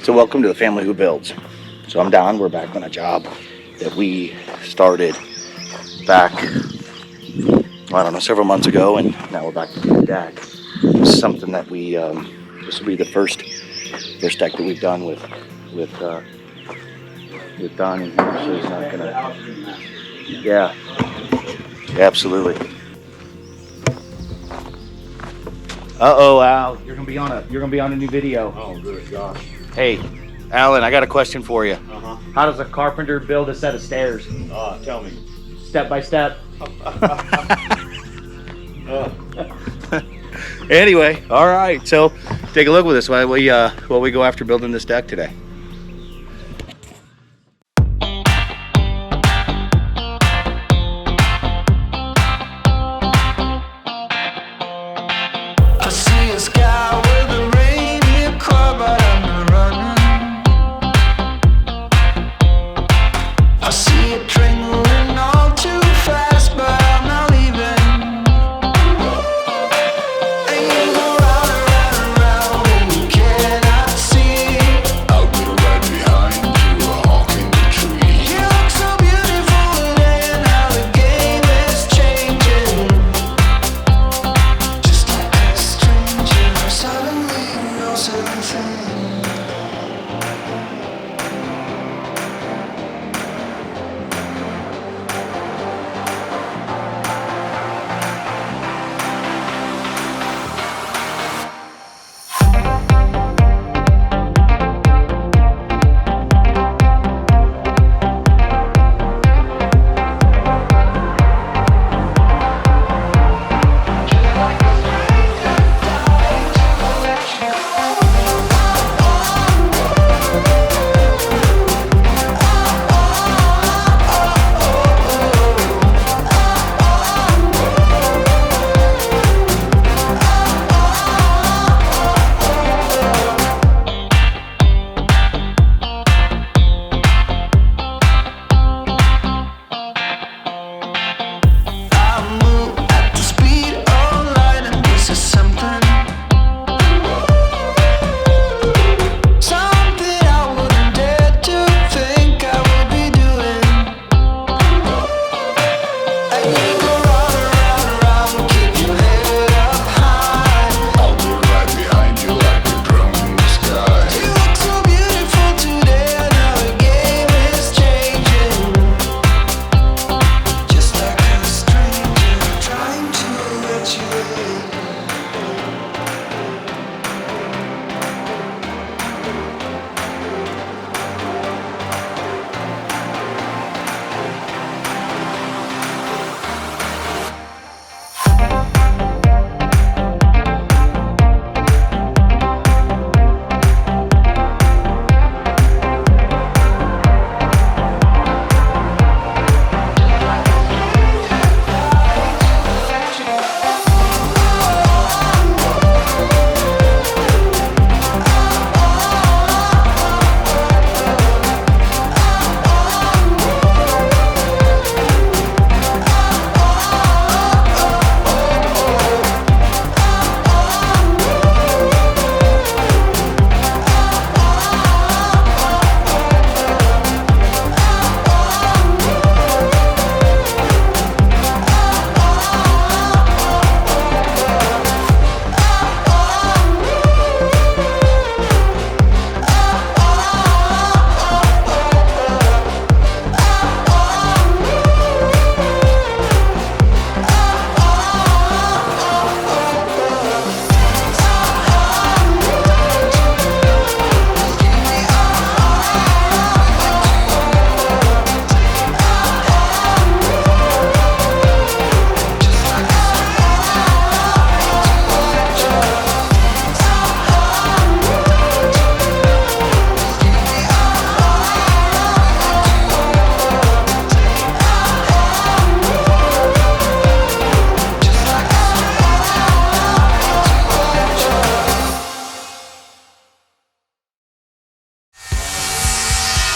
So welcome to the Family Who Builds. So I'm Don. We're back on a job that we started back, I don't know, several months ago, and now we're back to the deck. This is something that we, this will be the first deck that we've done with Don in here, so he's not gonna, yeah, absolutely. Uh-oh, Al, you're gonna be on a new video. Oh, good gosh. Hey, Alan, I got a question for you. Uh-huh. How does a carpenter build a set of stairs? Tell me. Step by step. Anyway, all right. So take a look with us while we go after building this deck today. I see a sky with a reindeer car, but I'm not running. I see a train moving all too fast, but I'm not leaving. And you go round and round and round, and you cannot see. I'll be right behind you, hawking the tree. You look so beautiful today, and how the game is changing. Just like a stranger, suddenly knows everything. I move at the speed of light, and this is something I wouldn't dare to think I would be doing. And you go round and round and round, keep your head up high. I'll be right behind you like a drum in the sky. You look so beautiful today, and now the game is changing. Just like a stranger trying to let you in.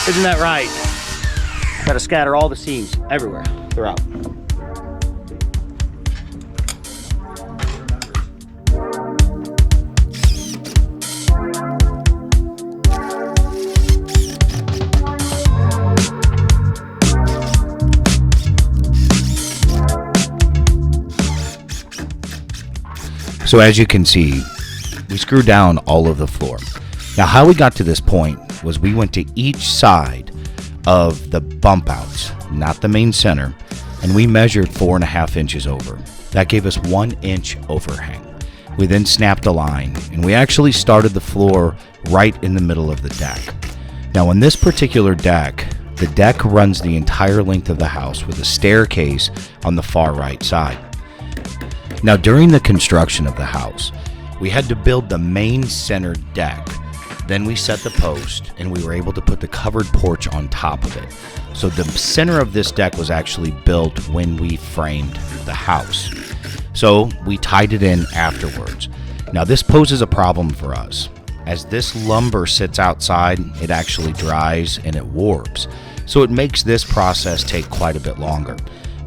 Isn't that right? Got to scatter all the seams everywhere throughout. So as you can see, we screwed down all of the floor. Now how we got to this point was we went to each side of the bump outs, not the main center, and we measured 4.5 inches over. That gave us 1 inch overhang. We then snapped a line, and we actually started the floor right in the middle of the deck. Now on this particular deck, the deck runs the entire length of the house with a staircase on the far right side. Now during the construction of the house, we had to build the main center deck. Then we set the post, and we were able to put the covered porch on top of it. So the center of this deck was actually built when we framed the house. So we tied it in afterwards. Now this poses a problem for us. As this lumber sits outside, it actually dries and it warps. So it makes this process take quite a bit longer.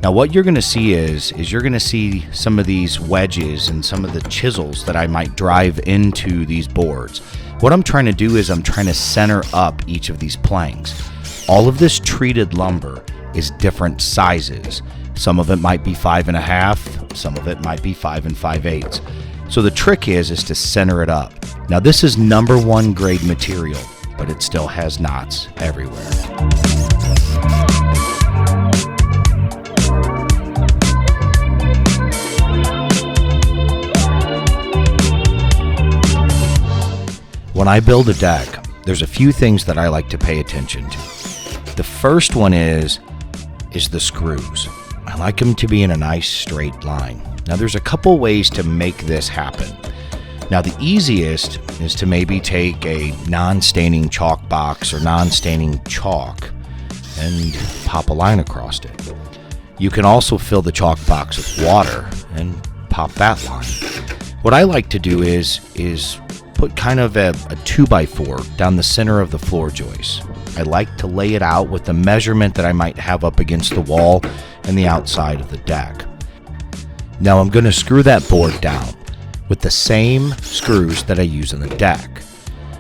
Now what you're going to see is you're going to see some of these wedges and some of the chisels that I might drive into these boards. What I'm trying to do is I'm trying to center up each of these planks. All of this treated lumber is different sizes. Some of it might be 5.5, some of it might be 5 5/8. So the trick is to center it up. Now this is number 1 grade material, but it still has knots everywhere. When I build a deck, there's a few things that I like to pay attention to. The first one is the screws. I like them to be in a nice straight line. Now there's a couple ways to make this happen. Now the easiest is to maybe take a non-staining chalk box or non-staining chalk and pop a line across it. You can also fill the chalk box with water and pop that line. What I like to do is put kind of a 2x4 down the center of the floor joist. I like to lay it out with the measurement that I might have up against the wall and the outside of the deck. Now I'm going to screw that board down with the same screws that I use on the deck.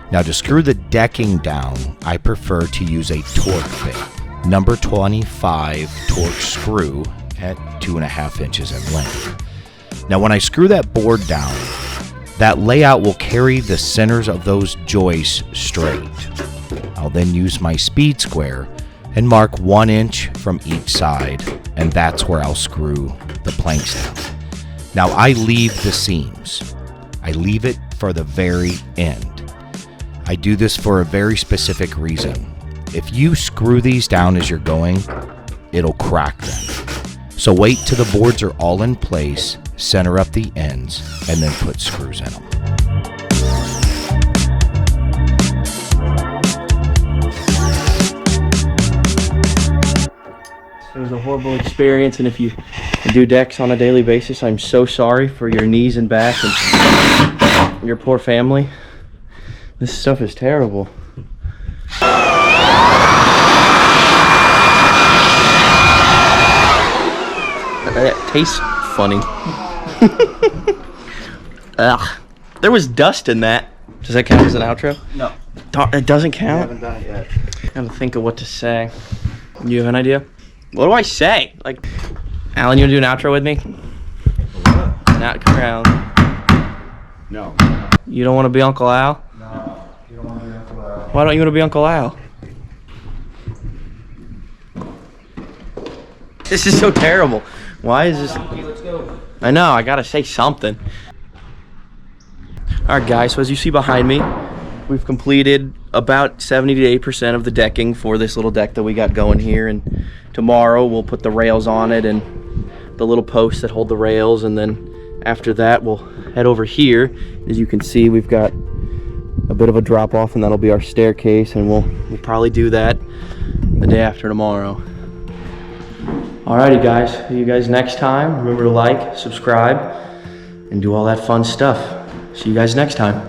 Now to screw the decking down, I prefer to use a torque bit, number 25 torque screw at 2.5 inches in length. Now when I screw that board down, that layout will carry the centers of those joists straight. I'll then use my speed square and mark 1 inch from each side, and that's where I'll screw the planks down. Now I leave the seams. I leave it for the very end. I do this for a very specific reason. If you screw these down as you're going, it'll crack them. So wait till the boards are all in place, center up the ends, and then put screws in them. It was a horrible experience, and if you do decks on a daily basis, I'm so sorry for your knees and back and your poor family. This stuff is terrible. It tastes funny. Ugh. There was dust in that. Does that count as an outro? No. It doesn't I count? haven't done it yet. I gotta think of what to say. You have an idea? What do I say? Like, Alan, you wanna do an outro with me? Not come around. No. You don't wanna be Uncle Al? No. You don't want to be Uncle Al. Why don't you wanna be Uncle Al? This is so terrible. Why is this? Let's go. I know, I gotta say something. Alright guys, so as you see behind me, we've completed about 70 to 80% of the decking for this little deck that we got going here, and tomorrow we'll put the rails on it and the little posts that hold the rails, and then after that we'll head over here. As you can see, we've got a bit of a drop off, and that'll be our staircase, and we'll probably do that the day after tomorrow. Alrighty guys, see you guys next time. Remember to like, subscribe, and do all that fun stuff. See you guys next time.